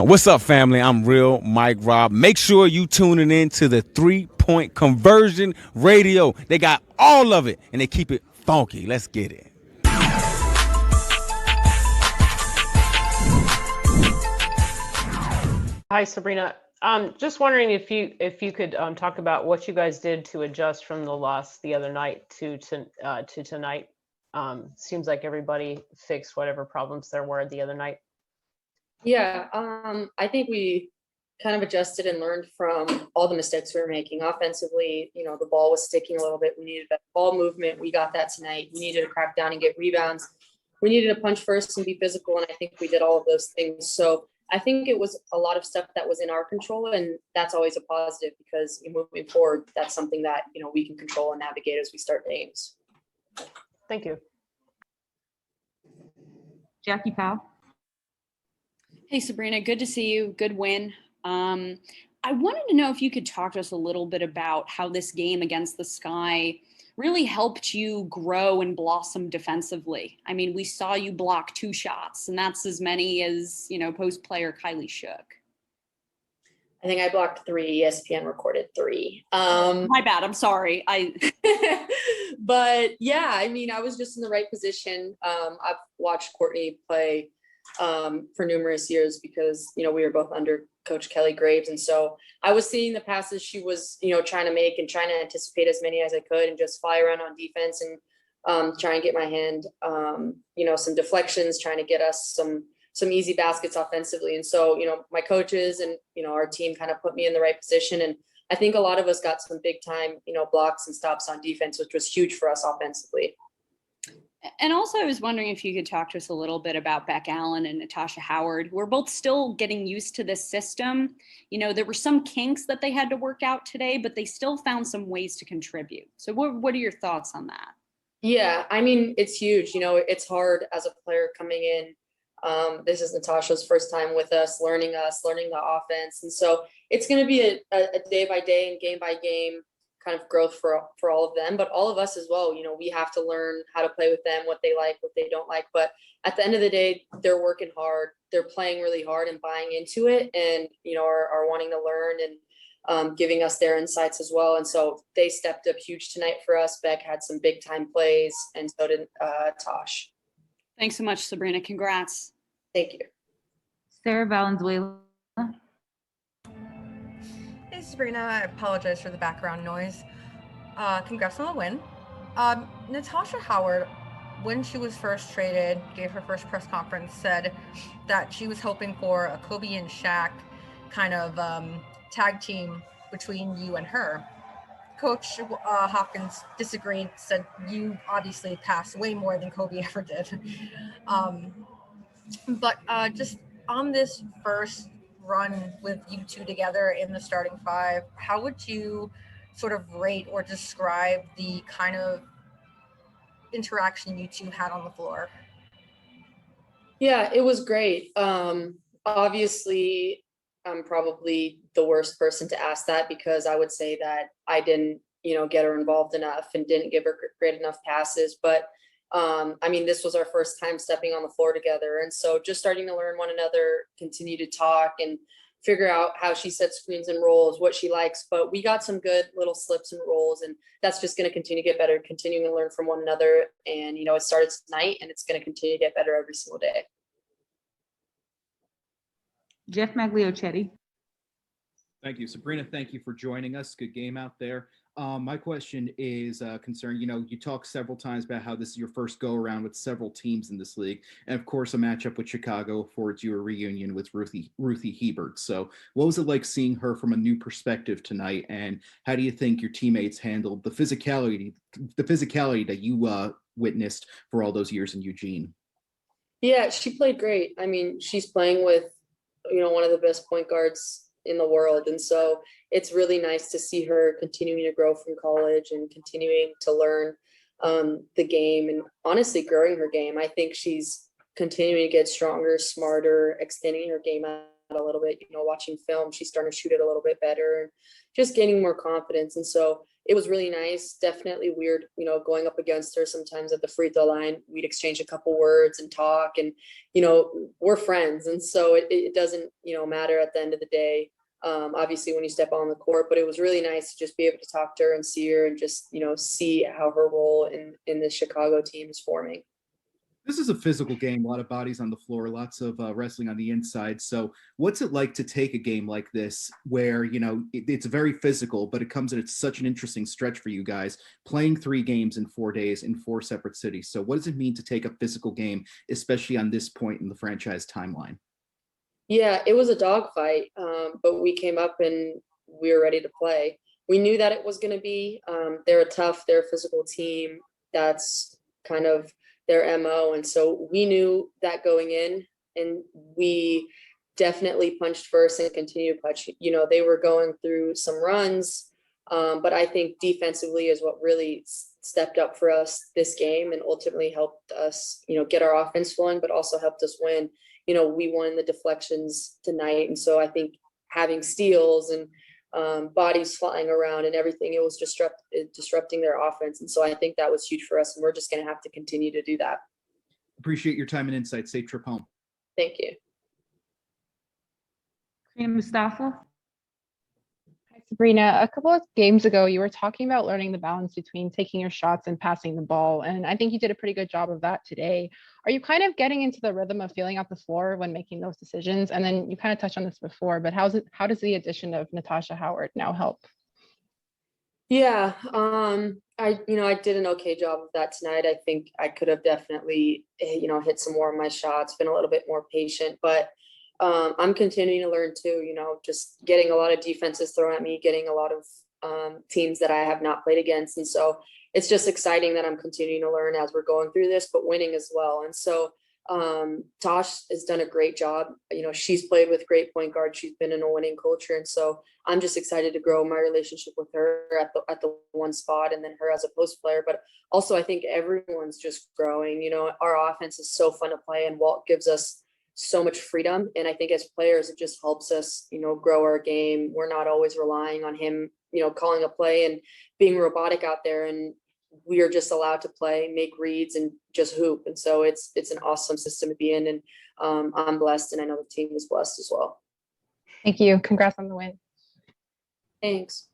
What's up, family? I'm Real Mike Rob. Make sure you tuning in to the 3-point conversion radio. They got all of it, and they keep it funky. Let's get it. Hi, Sabrina. Just wondering if you could talk about what you guys did to adjust from the loss the other night to tonight. Seems like everybody fixed whatever problems there were the other night. Yeah, I think we kind of adjusted and learned from all the mistakes we were making. Offensively, the ball was sticking a little bit. We needed better ball movement. We got that tonight. We needed to crack down and get rebounds. We needed to punch first and be physical, and I think we did all of those things. So I think it was a lot of stuff that was in our control, and that's always a positive because moving forward, that's something that, we can control and navigate as we start games. Thank you. Jackie Powell. Hey, Sabrina, good to see you. Good win. I wanted to know if you could talk to us a little bit about how this game against the Sky really helped you grow and blossom defensively. I mean, we saw you block 2 shots, and that's as many as, post player Kylie Shook. I think I blocked 3. ESPN recorded 3. My bad. I'm sorry. But yeah, I was just in the right position. I've watched Courtney play for numerous years because, we were both under Coach Kelly Graves. And so I was seeing the passes she was, trying to make and trying to anticipate as many as I could and just fly around on defense and try and get my hand, some deflections, trying to get us some easy baskets offensively. And so, my coaches and, our team kind of put me in the right position. And I think a lot of us got some big time, blocks and stops on defense, which was huge for us offensively. And also, I was wondering if you could talk to us a little bit about Beck Allen and Natasha Howard, who are both still getting used to this system. There were some kinks that they had to work out today, but they still found some ways to contribute. So what are your thoughts on that? Yeah, it's huge. It's hard as a player coming in. This is Natasha's first time with us, learning the offense. And so it's going to be a day by day and game by game kind of growth for all of them, but all of us as well. We have to learn how to play with them, what they like, what they don't like. But at the end of the day, they're working hard. They're playing really hard and buying into it and, are wanting to learn and giving us their insights as well. And so they stepped up huge tonight for us. Beck had some big time plays and so did Tosh. Thanks so much, Sabrina. Congrats. Thank you. Sarah Valenzuela. Hey, Sabrina, I apologize for the background noise. Congrats on the win. Natasha Howard, when she was first traded, gave her first press conference, said that she was hoping for a Kobe and Shaq kind of tag team between you and her. Coach Hopkins disagreed, said you obviously passed way more than Kobe ever did. But just on this first run with you two together in the starting 5, how would you sort of rate or describe the kind of interaction you two had on the floor? Yeah, it was great. Obviously, I'm probably the worst person to ask that because I would say that I didn't, get her involved enough and didn't give her great enough passes. But this was our first time stepping on the floor together. And so just starting to learn one another, continue to talk and figure out how she sets screens and rolls, what she likes. But we got some good little slips and rolls, and that's just going to continue to get better, continuing to learn from one another. And, it started tonight and it's going to continue to get better every single day. Jeff Magliochetti. Thank you, Sabrina. Thank you for joining us. Good game out there. My question is concerned, you talked several times about how this is your first go around with several teams in this league. And of course, a matchup with Chicago affords you a reunion with Ruthie Hebert. So what was it like seeing her from a new perspective tonight? And how do you think your teammates handled the physicality that you witnessed for all those years in Eugene? Yeah, she played great. She's playing with, one of the best point guards in the world. And so it's really nice to see her continuing to grow from college and continuing to learn the game and honestly growing her game. I think she's continuing to get stronger, smarter, extending her game out a little bit, watching film, she's starting to shoot it a little bit better and just gaining more confidence. And so it was really nice. Definitely weird, you know, going up against her sometimes at the free throw line. We'd exchange a couple words and talk, and, you know, we're friends. And so it doesn't, you know, matter at the end of the day. Obviously when you step on the court, but it was really nice to just be able to talk to her and see her and just, you know, see how her role in the Chicago team is forming. This is a physical game, a lot of bodies on the floor, lots of wrestling on the inside. So what's it like to take a game like this where, you know, it's very physical, but it comes at such an interesting stretch for you guys, playing 3 games in 4 days in 4 separate cities. So what does it mean to take a physical game, especially on this point in the franchise timeline? Yeah, it was a dogfight, but we came up and we were ready to play. We knew that it was going to be. They're a physical team. That's kind of their MO. And so we knew that going in, and we definitely punched first and continued to punch. You know, they were going through some runs, but I think defensively is what really stepped up for us this game and ultimately helped us, you know, get our offense flowing, but also helped us win. You know, we won the deflections tonight. And so I think having steals and bodies flying around and everything, it was disrupting their offense. And so I think that was huge for us. And we're just going to have to continue to do that. Appreciate your time and insight. Safe trip home. Thank you. Karina Mustafa. Hi, Sabrina. A couple of games ago, you were talking about learning the balance between taking your shots and passing the ball. And I think you did a pretty good job of that today. Are you kind of getting into the rhythm of feeling out the floor when making those decisions? And then you kind of touched on this before, but how does the addition of Natasha Howard now help? Yeah, I did an okay job of that tonight. I think I could have definitely, you know, hit some more of my shots, been a little bit more patient, but I'm continuing to learn too, you know, just getting a lot of defenses thrown at me, getting a lot of teams that I have not played against. And so it's just exciting that I'm continuing to learn as we're going through this, but winning as well. And so Tosh has done a great job. You know, she's played with great point guards. She's been in a winning culture. And so I'm just excited to grow my relationship with her at the one spot, and then her as a post player. But also I think everyone's just growing. You know, our offense is so fun to play, and Walt gives us so much freedom. And I think as players, it just helps us, you know, grow our game. We're not always relying on him, you know, calling a play and being robotic out there. And we are just allowed to play, make reads, and just hoop. And so it's an awesome system to be in. And I'm blessed, and I know the team is blessed as well. Thank you. Congrats on the win. Thanks.